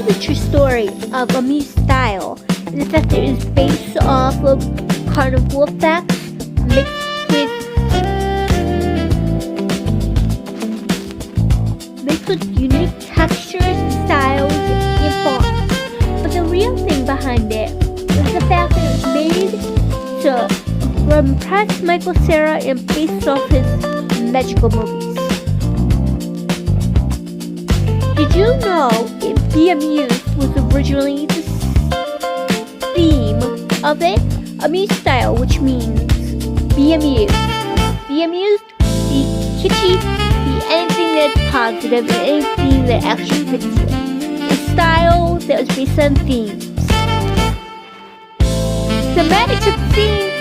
know the true story of amused style is the fact that it is based off of carnival effects mixed with unique textures, styles, and fonts. But the real thing behind it was the fact that it was made to impress Michael Cera and based off his magical movies. Did you know Be Amused was originally the theme of it? Amused style, which means be amused. Be amused, be kitschy, be anything that's positive and anything that actually fits you. A style that was based on themes. The magic of themes